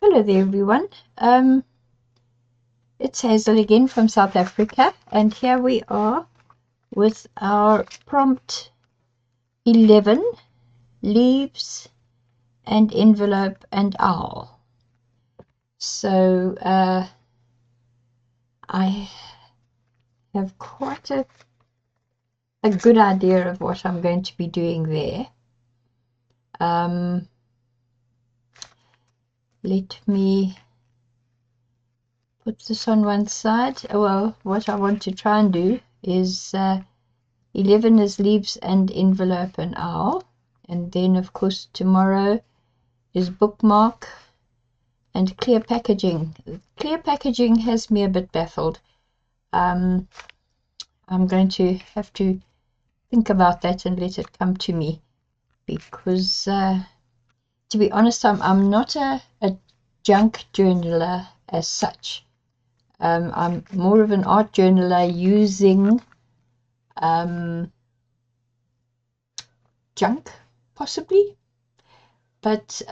Hello there everyone. It's Hazel again from South Africa, and here we are with our prompt 11, leaves and envelope and owl. So I have quite a good idea of what I'm going to be doing there. Let me put this on one side. Well, what I want to try and do is 11 is leaves and envelope and owl, and then of course tomorrow is bookmark and clear packaging. Clear packaging has me a bit baffled. I'm going to have to think about that and let it come to me, because to be honest, I'm not a junk journaler as such. I'm more of an art journaler using junk, possibly, but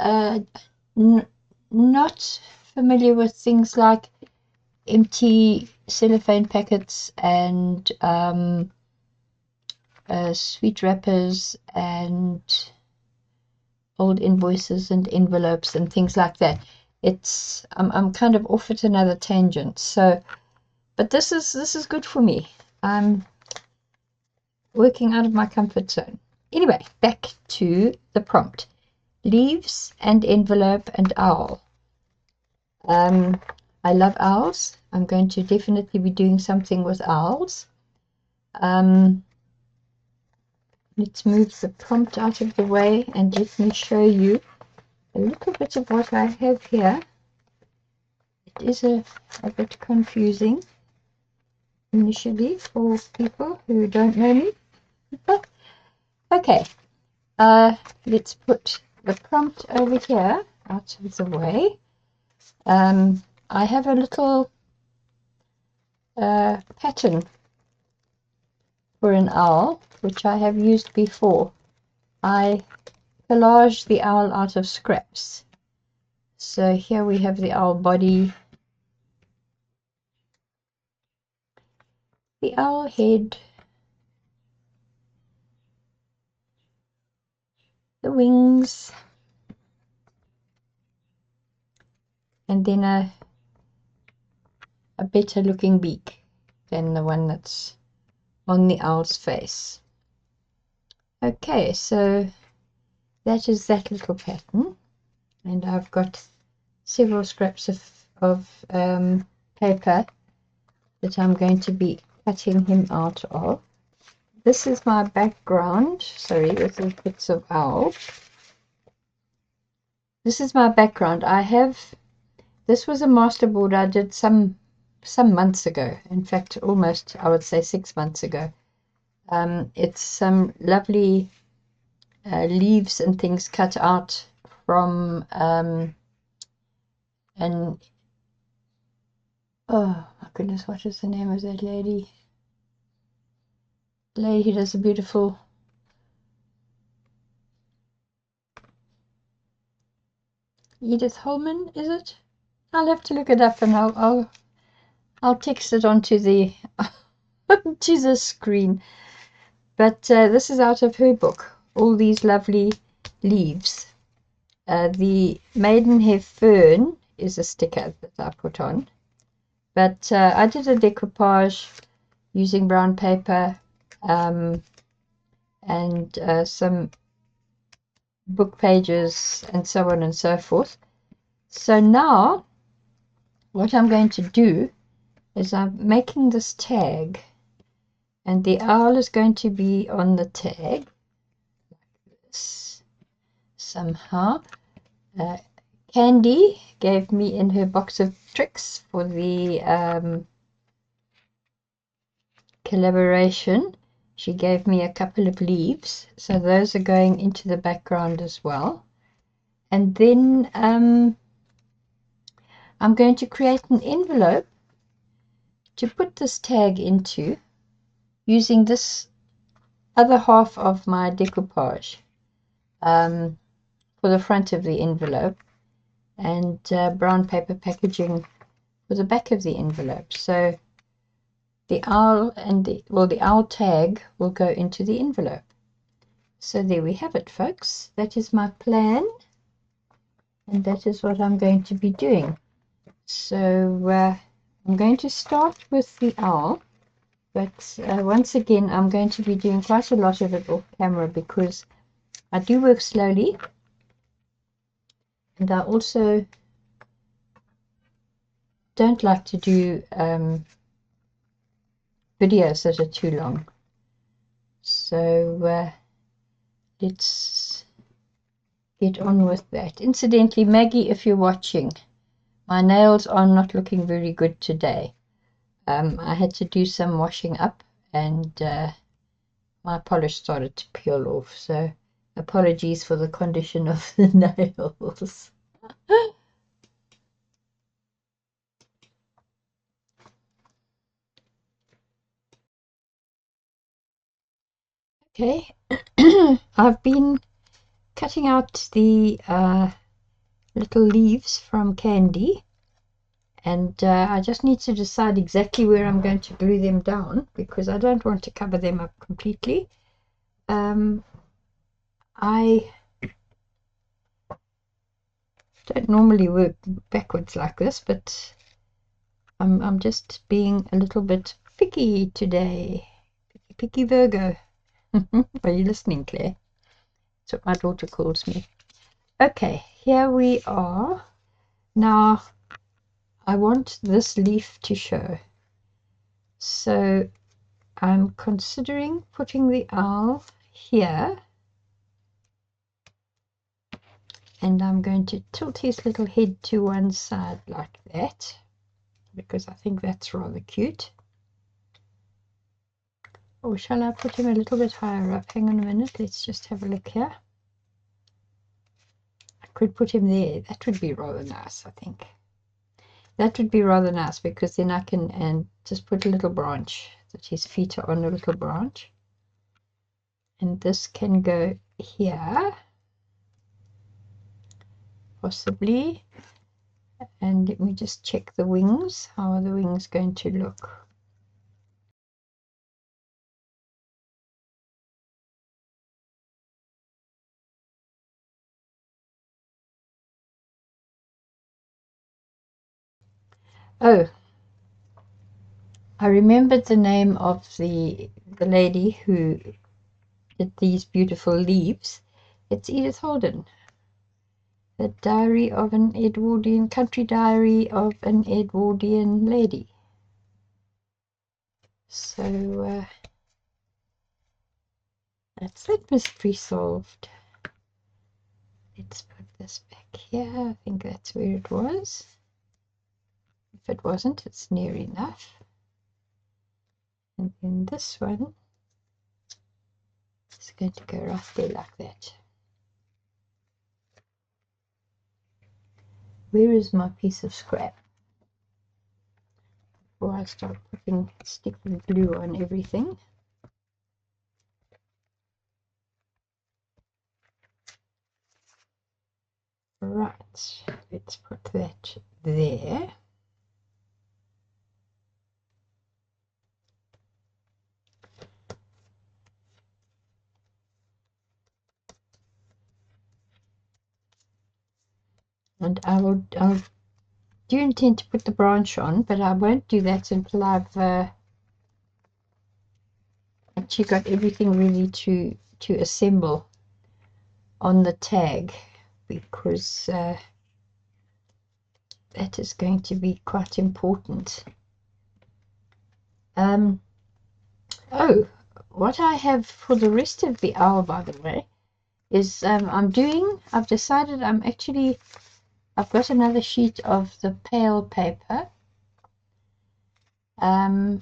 not familiar with things like empty cellophane packets and sweet wrappers and old invoices and envelopes and things like that. I'm kind of off at another tangent. So, but this is good for me. I'm working out of my comfort zone. Anyway, back to the prompt: leaves and envelope and owl. I love owls. I'm going to definitely be doing something with owls. Let's move the prompt out of the way and let me show you a little bit of what I have here. It is a bit confusing initially for people who don't know me. Okay, let's put the prompt over here out of the way. I have a little pattern for an owl, which I have used before. I collage the owl out of scraps. So here we have the owl body, the owl head, the wings, and then a better looking beak than the one that's on the owl's face. Okay, so that is that little pattern, and I've got several scraps of paper that I'm going to be cutting him out of. This is my background. Sorry, this is bits of owl. This is my background. This was a masterboard I did some months ago. In fact, almost, I would say 6 months ago. It's some lovely leaves and things cut out from oh my goodness, what is the name of that lady? The lady who does a beautiful Edith Holman, is it? I'll have to look it up, and I'll text it onto the onto the screen. But this is out of her book, all these lovely leaves. The maidenhair fern is a sticker that I put on, but I did a decoupage using brown paper and some book pages and so on and so forth. So now what I'm going to do is I'm making this tag, and the owl is going to be on the tag like this somehow. Candy gave me in her box of tricks for the collaboration, she gave me a couple of leaves, so those are going into the background as well. And then I'm going to create an envelope to put this tag into, using this other half of my decoupage for the front of the envelope. and brown paper packaging for the back of the envelope. So the owl and the owl tag will go into the envelope. So there we have it, folks. That is my plan, and that is what I'm going to be doing. So I'm going to start with the owl, but once again I'm going to be doing quite a lot of it off camera because I do work slowly, and I also don't like to do videos that are too long. So let's get on with that. Incidentally, Maggie, if you're watching, my nails are not looking very good today. I had to do some washing up, and my polish started to peel off, so apologies for the condition of the nails. Okay, I've been cutting out the little leaves from candy, and I just need to decide exactly where I'm going to glue them down because I don't want to cover them up completely. I don't normally work backwards like this, but I'm just being a little bit picky today. Picky Virgo. Are you listening, Claire? That's what my daughter calls me. Okay, here we are. Now, I want this leaf to show. So, I'm considering putting the owl here. And I'm going to tilt his little head to one side like that, because I think that's rather cute. Or shall I put him a little bit higher up? Hang on a minute, let's just have a look here. I could put him there. That would be rather nice, I think. That would be rather nice because then I can just put a little branch, that his feet are on a little branch. And this can go here, possibly. And let me just check the wings. How are the wings going to look? Oh, I remembered the name of the lady who did these beautiful leaves. It's Edith Holden. The Diary of an Edwardian, Country Diary of an Edwardian Lady. So that's that mystery solved. Let's put this back here. I think that's where it was. If it wasn't, it's near enough. And then this one is going to go right there like that. Where is my piece of scrap? Before I start sticking glue on everything. Right, let's put that there. And I'll do intend to put the branch on, but I won't do that until I've actually got everything ready to assemble on the tag, because that is going to be quite important. Oh, what I have for the rest of the owl, by the way, is I've decided I've got another sheet of the pale paper. So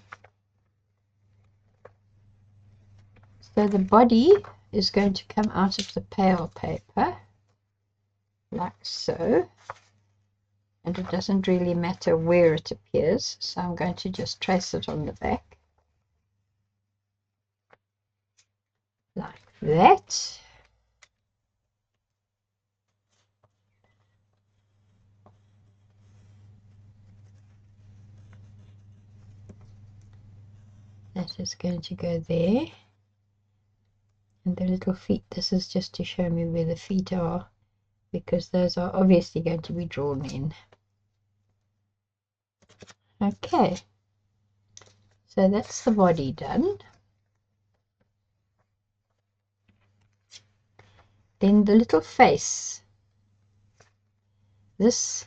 the body is going to come out of the pale paper, like so. And it doesn't really matter where it appears, so I'm going to just trace it on the back. Like that. That is going to go there. And the little feet, this is just to show me where the feet are, because those are obviously going to be drawn in. Okay, so that's the body done. Then the little face, this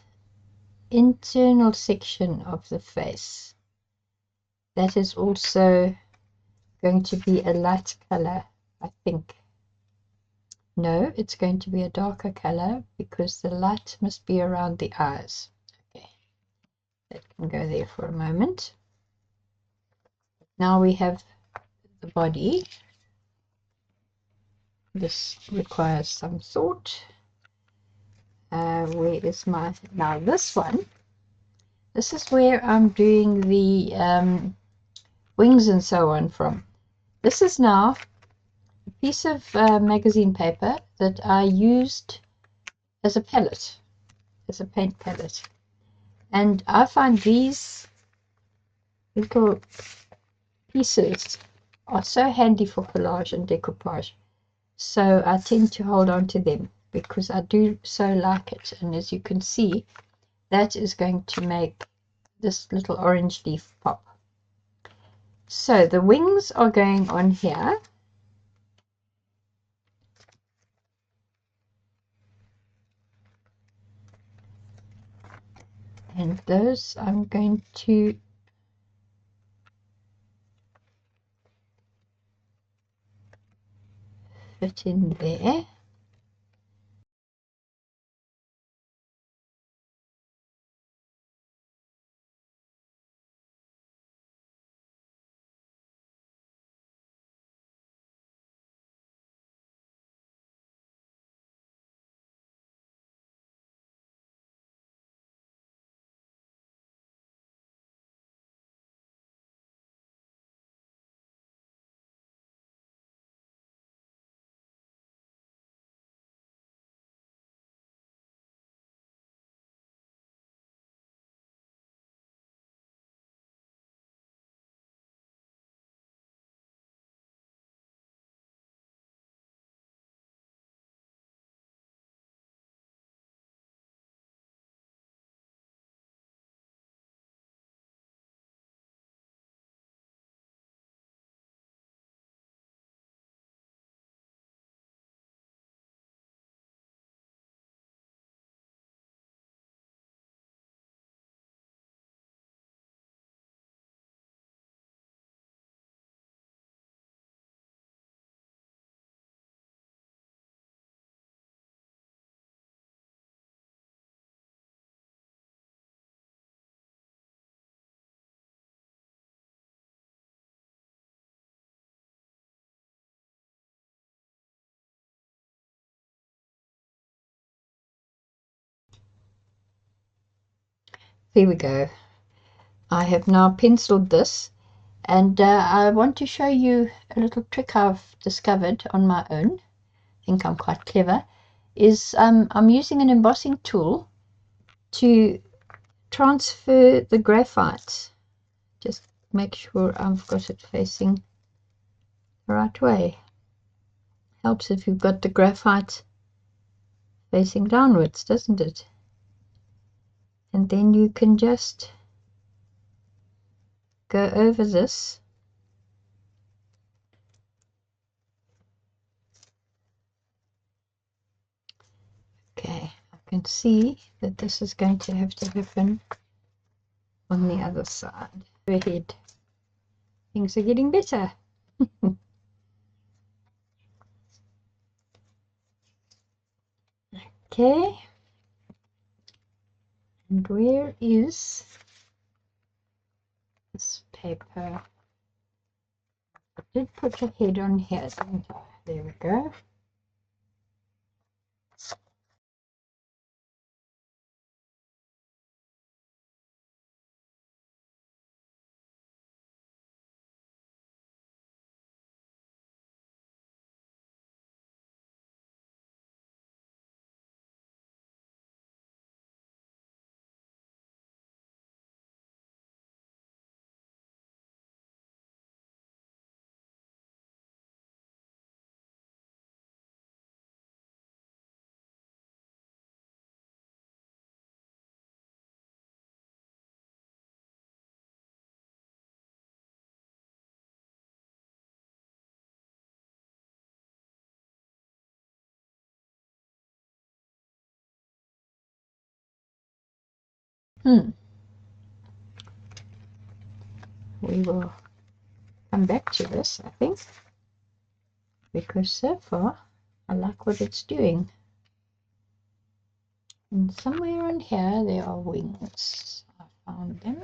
internal section of the face, that is also going to be a light color, I think. No, it's going to be a darker color because the light must be around the eyes. Okay, that can go there for a moment. Now we have the body. This requires some thought. Where is my, now this one, this is where I'm doing the wings and so on from. This is now a piece of magazine paper that I used as a palette, as a paint palette. And I find these little pieces are so handy for collage and decoupage. So I tend to hold on to them because I do so like it. And as you can see, that is going to make this little orange leaf pop. So the wings are going on here. And those I'm going to fit in there. There we go. I have now penciled this, and I want to show you a little trick I've discovered on my own. I think I'm quite clever. Is I'm using an embossing tool to transfer the graphite. Just make sure I've got it facing the right way. Helps if you've got the graphite facing downwards, doesn't it? And then you can just go over this. Okay, I can see that this is going to have to happen on the other side. Go ahead. Things are getting better. Okay. And where is this paper? I did put a head on here, didn't I? There we go. We will come back to this, I think, because so far I like what it's doing. And somewhere on here there are wings. I found them.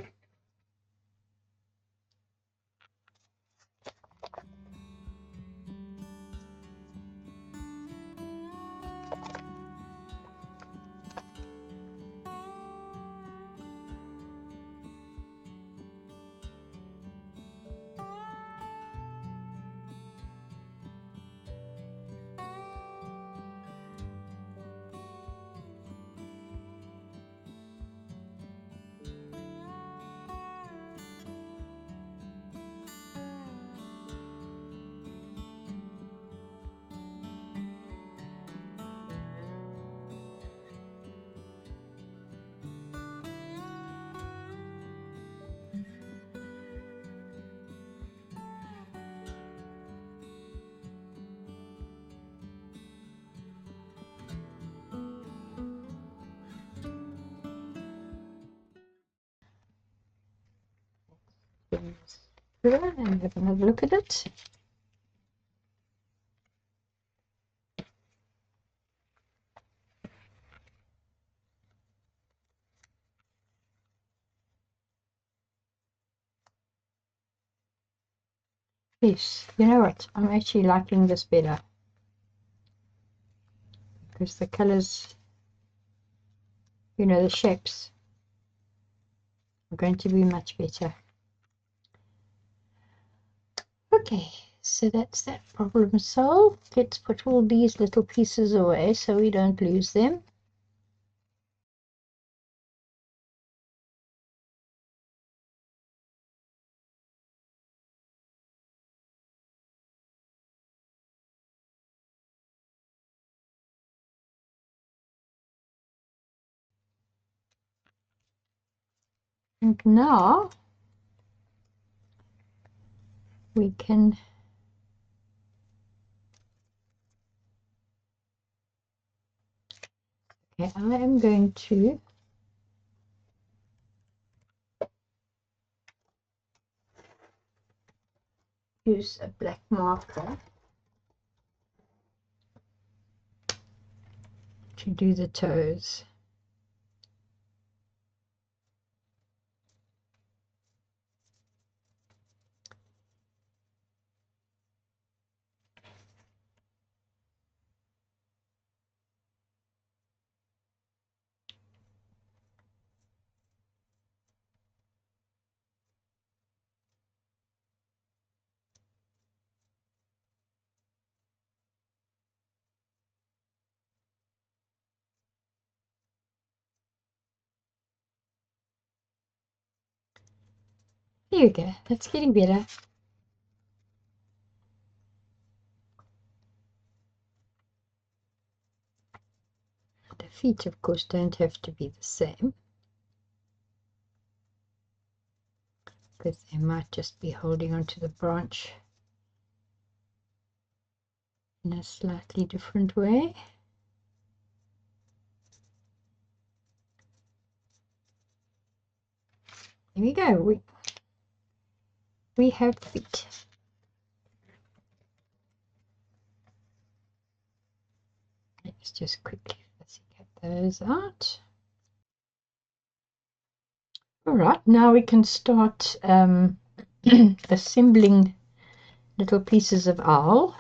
And have another look at it. Yes, you know what? I'm actually liking this better because the colors, you know, the shapes are going to be much better. Okay, so that's that problem solved. Let's put all these little pieces away so we don't lose them. And now we can I am going to use a black marker to do the toes. There you go, that's getting better. The feet, of course, don't have to be the same, because they might just be holding onto the branch in a slightly different way. There we go, we have feet. Let's just quickly get those out. All right, now we can start assembling little pieces of owl.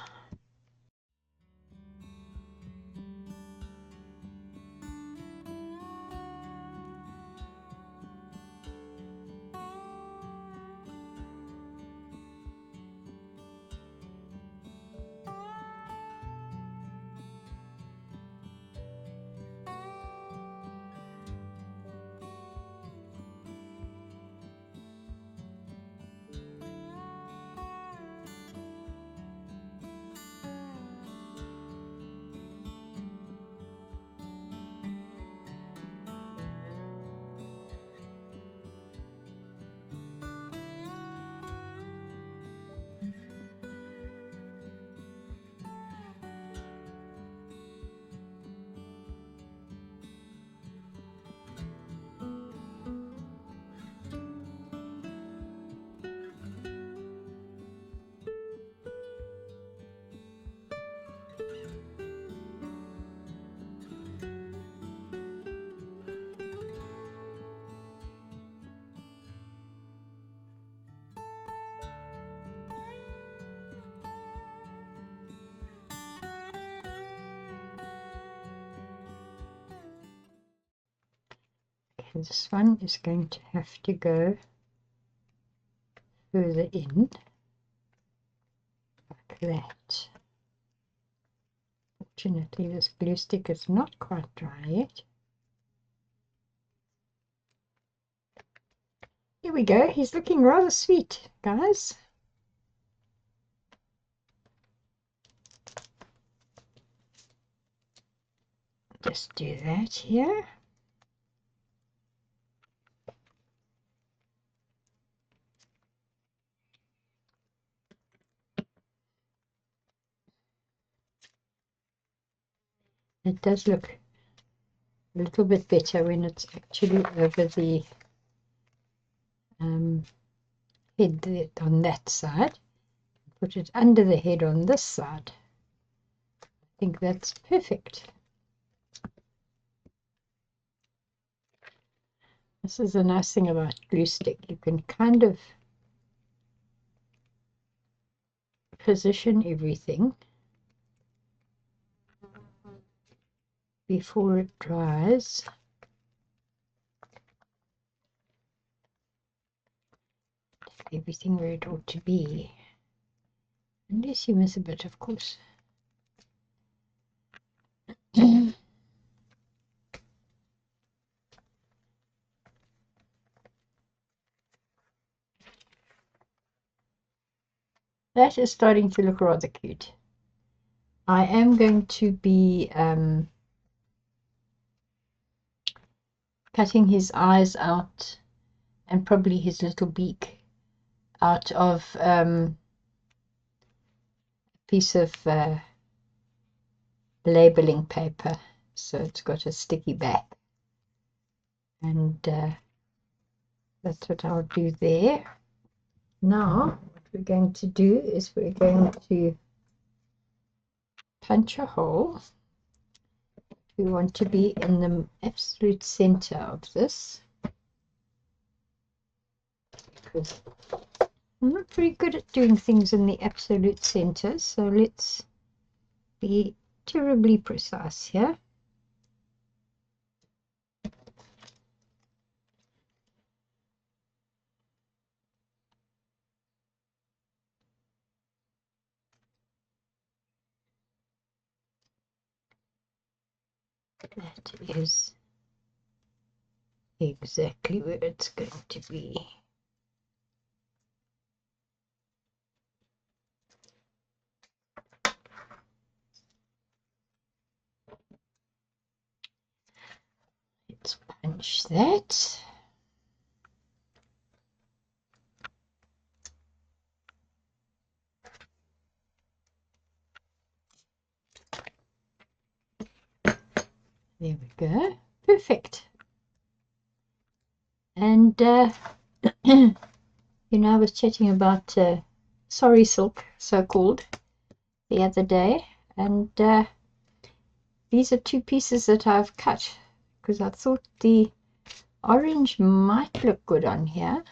This one is going to have to go further in, like that. Fortunately, this glue stick is not quite dry yet. Here we go. He's looking rather sweet, guys. Just do that here. It does look a little bit better when it's actually over the head on that side. Put it under the head on this side. I think that's perfect. This is a nice thing about glue stick. You can kind of position everything before it dries. Everything where it ought to be. Unless you miss a bit, of course. That is starting to look rather cute. I am going to be cutting his eyes out and probably his little beak out of a piece of labeling paper, so it's got a sticky back, and that's what I'll do there. Now what we're going to do is we're going to punch a hole. We want to be in the absolute center of this, because I'm not very good at doing things in the absolute center, so let's be terribly precise here. That is exactly where it's going to be. Let's punch that. There we go. Perfect. And you know, I was chatting about sorry silk, so-called, the other day, and these are two pieces that I've cut because I thought the orange might look good on here,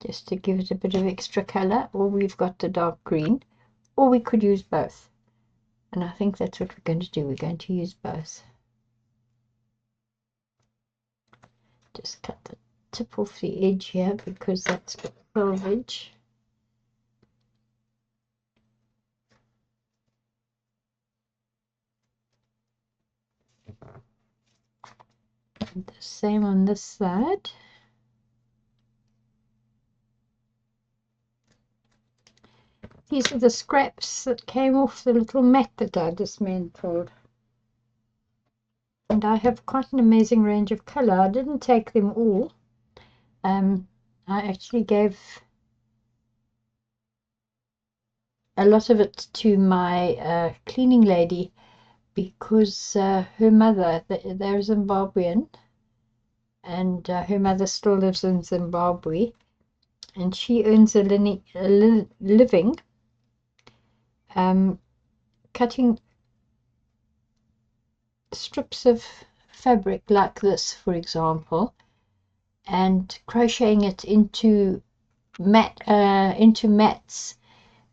just to give it a bit of extra color, or we've got the dark green, or we could use both. And I think that's what we're going to do. We're going to use both. Just cut the tip off the edge here because that's got selvage. And the same on this side. These are the scraps that came off the little mat that I dismantled. And I have quite an amazing range of colour. I didn't take them all. I actually gave a lot of it to my cleaning lady because her mother, they're Zimbabwean, and her mother still lives in Zimbabwe, and she earns a living cutting strips of fabric like this, for example, and crocheting it into mats.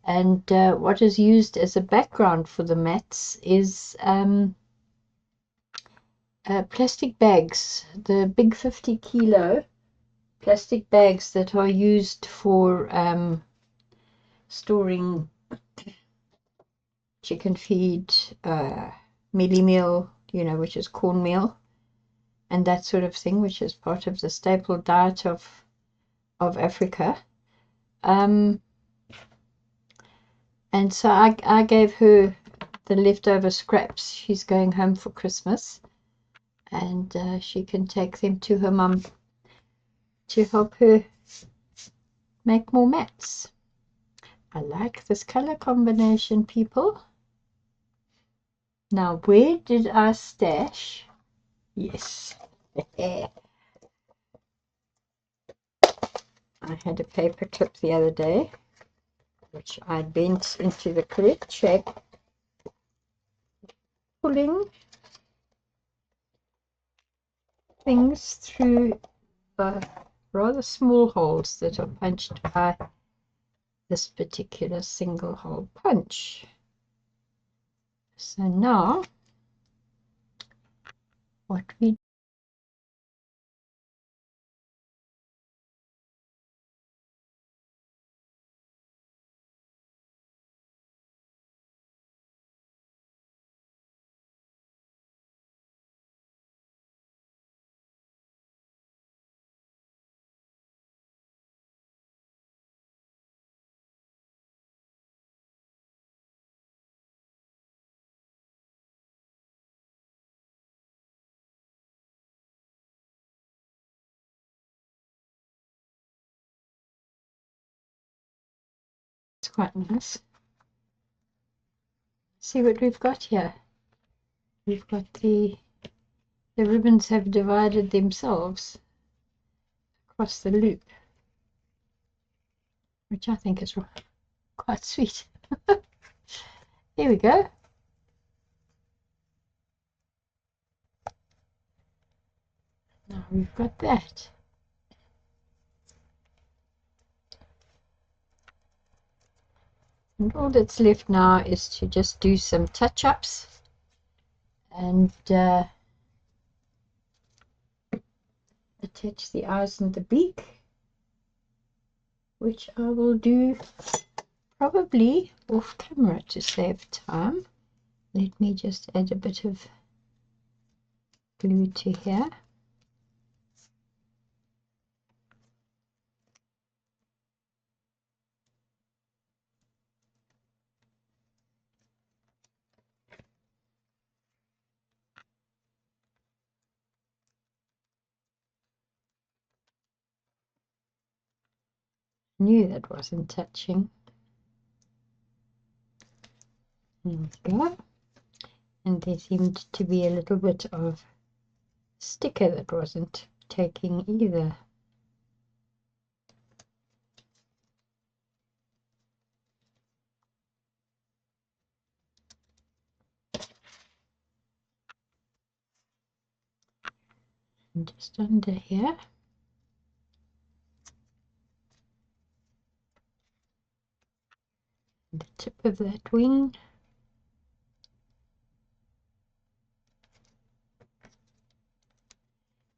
And what is used as a background for the mats is plastic bags, the big 50-kilo plastic bags that are used for storing chicken feed, mealie meal, which is cornmeal, and that sort of thing, which is part of the staple diet of Africa. And so I gave her the leftover scraps. She's going home for Christmas, and she can take them to her mum to help her make more mats. I like this color combination, people. Now, where did I stash? Yes. I had a paper clip the other day, which I bent into the correct shape, pulling things through the rather small holes that are punched by this particular single hole punch. So now, what we it's quite nice. See what we've got here. We've got the ribbons have divided themselves across the loop, which I think is quite sweet. Here we go. Now we've got that. And all that's left now is to just do some touch-ups and attach the eyes and the beak, which I will do probably off camera to save time. Let me just add a bit of glue to here. Knew that wasn't touching. There we go. And there seemed to be a little bit of sticker that wasn't taking either. And just under here. The tip of that wing.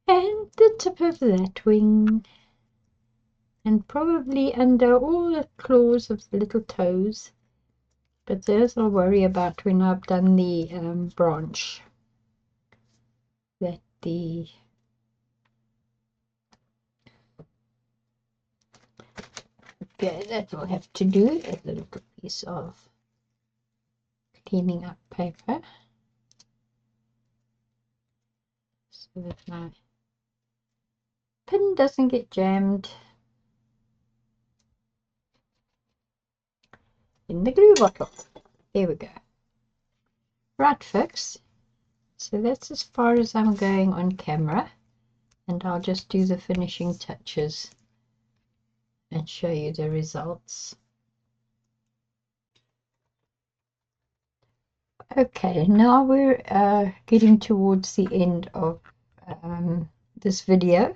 And the tip of that wing. And probably under all the claws of the little toes. But those I'll worry about when I've done the branch. Okay, that will have to do a little piece of cleaning up paper so that my pin doesn't get jammed in the glue bottle. There we go. Right, folks. So that's as far as I'm going on camera, and I'll just do the finishing touches and show you the results. Okay, now we're getting towards the end of this video.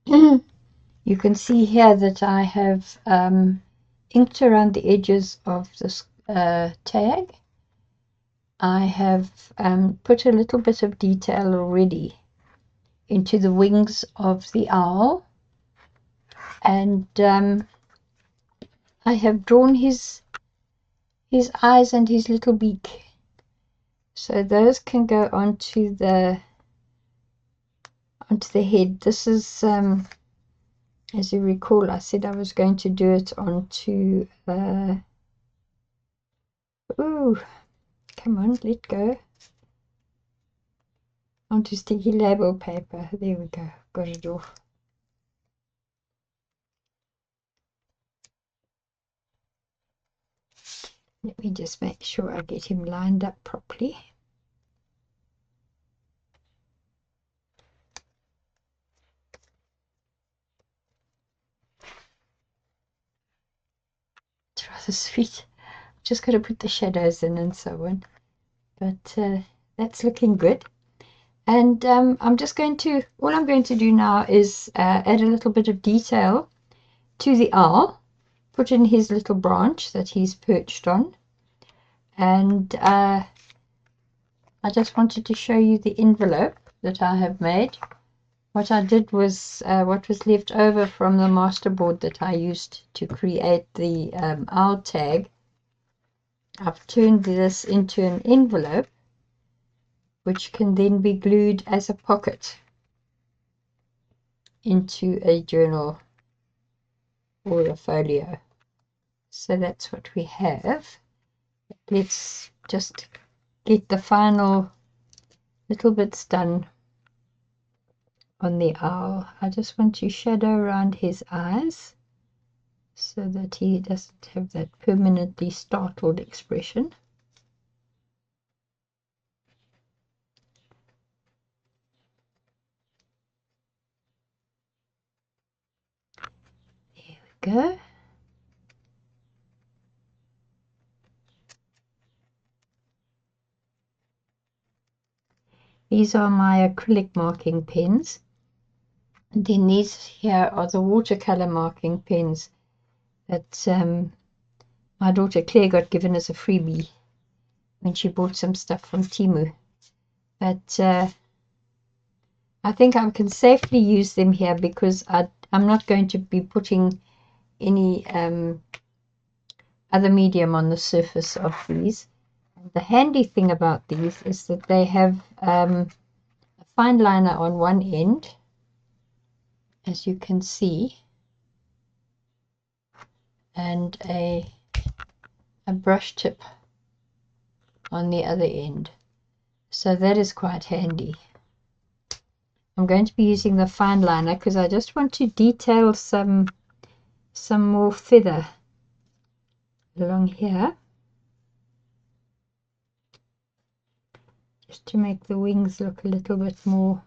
You can see here that I have inked around the edges of this tag, I have put a little bit of detail already into the wings of the owl, and I have drawn his eyes and his little beak, so those can go onto the head. This is as you recall, I said I was going to do it onto ooh, come on, let go, onto sticky label paper. There we go, got it off. Let me just make sure I get him lined up properly. It's rather sweet. Just got to put the shadows in and so on, but that's looking good. And I'm just going to, all I'm going to do now is add a little bit of detail to the owl, put in his little branch that he's perched on, and I just wanted to show you the envelope that I have made. What I did was what was left over from the masterboard that I used to create the owl tag. I've turned this into an envelope which can then be glued as a pocket into a journal or a folio. So that's what we have. Let's just get the final little bits done on the owl. I just want to shadow around his eyes so that he doesn't have that permanently startled expression. There we go. These are my acrylic marking pens. And then these here are the watercolor marking pens that my daughter Claire got given as a freebie when she bought some stuff from Temu. But I think I can safely use them here because I'm not going to be putting any other medium on the surface of these. And the handy thing about these is that they have a fine liner on one end, as you can see, and a brush tip on the other end. So that is quite handy. I'm going to be using the fine liner because I just want to detail some more feather along here, just to make the wings look a little bit more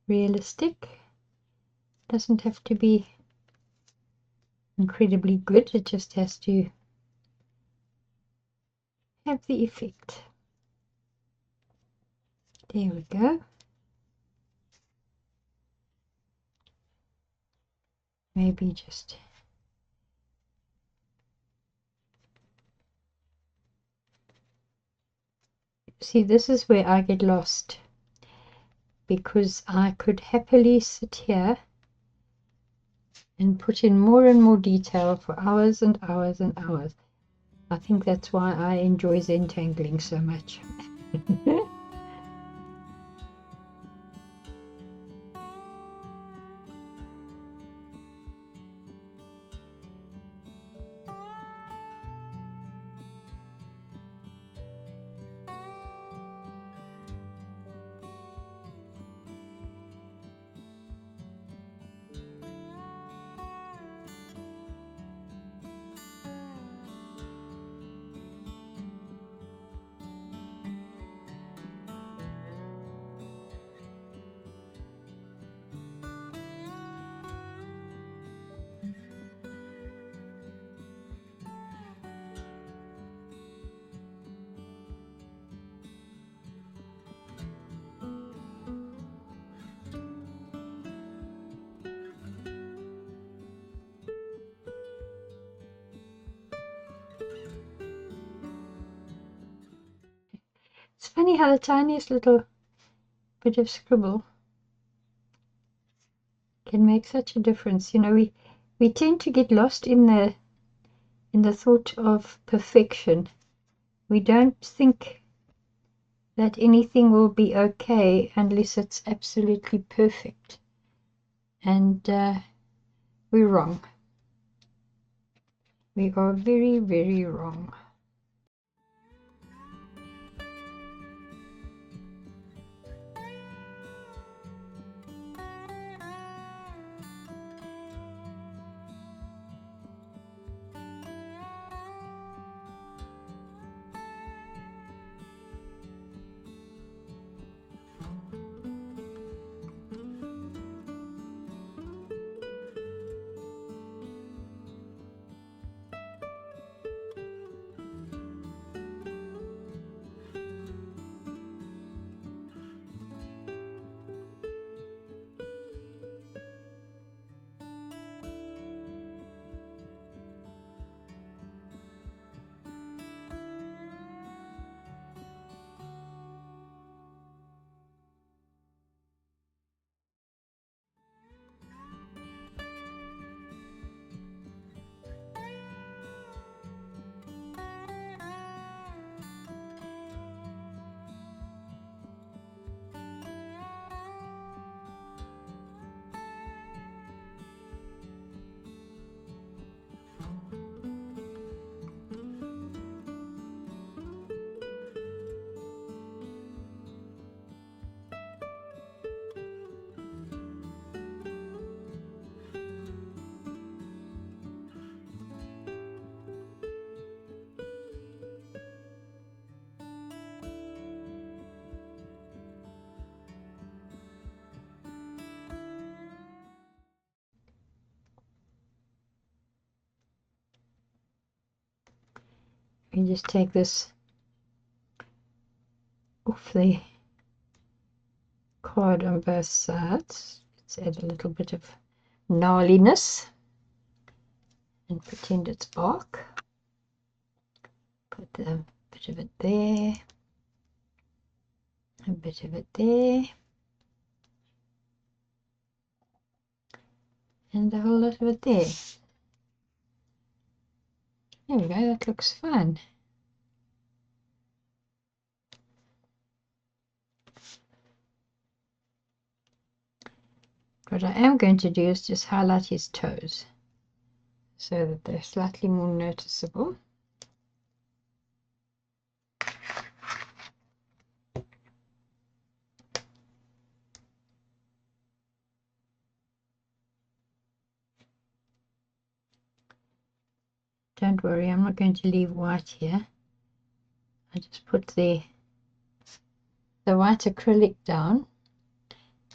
realistic. Doesn't have to be incredibly good, it just has to have the effect. There we go. Maybe just see, this is where I get lost, because I could happily sit here and put in more and more detail for hours and hours and hours. I think that's why I enjoy Zentangling so much. It's funny how the tiniest little bit of scribble can make such a difference. You know, we tend to get lost in the thought of perfection. We don't think that anything will be okay unless it's absolutely perfect. And we're wrong. We are very, very wrong. You just take this off the card on both sides. Let's add a little bit of gnarliness and pretend it's bark. Put a bit of it there, a bit of it there, and a whole lot of it there. There we go, that looks fun. What I am going to do is just highlight his toes so that they're slightly more noticeable. Don't worry, I'm not going to leave white here. I just put the white acrylic down,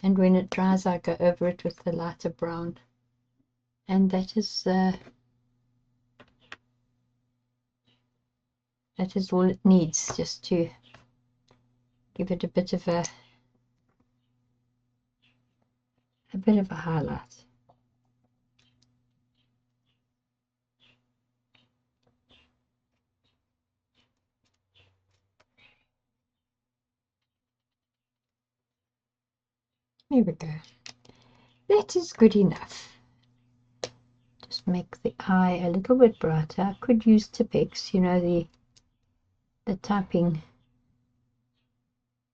and when it dries I go over it with the lighter brown, and that is all it needs, just to give it a bit of a highlight. There we go. That is good enough. Just make the eye a little bit brighter. I could use Tipex, you know, the typing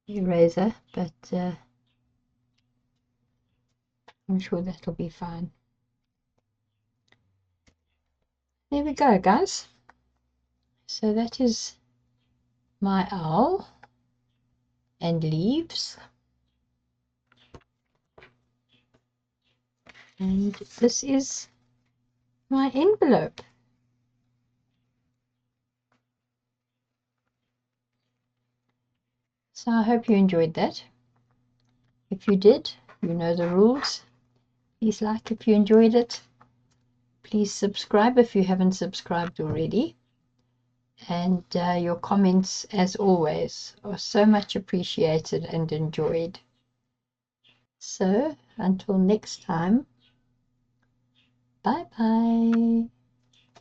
eraser, but I'm sure that'll be fine. There we go, guys. So that is my owl and leaves. And this is my envelope. So I hope you enjoyed that. If you did, you know the rules. Please like if you enjoyed it. Please subscribe if you haven't subscribed already. And your comments, as always, are so much appreciated and enjoyed. So until next time, bye bye.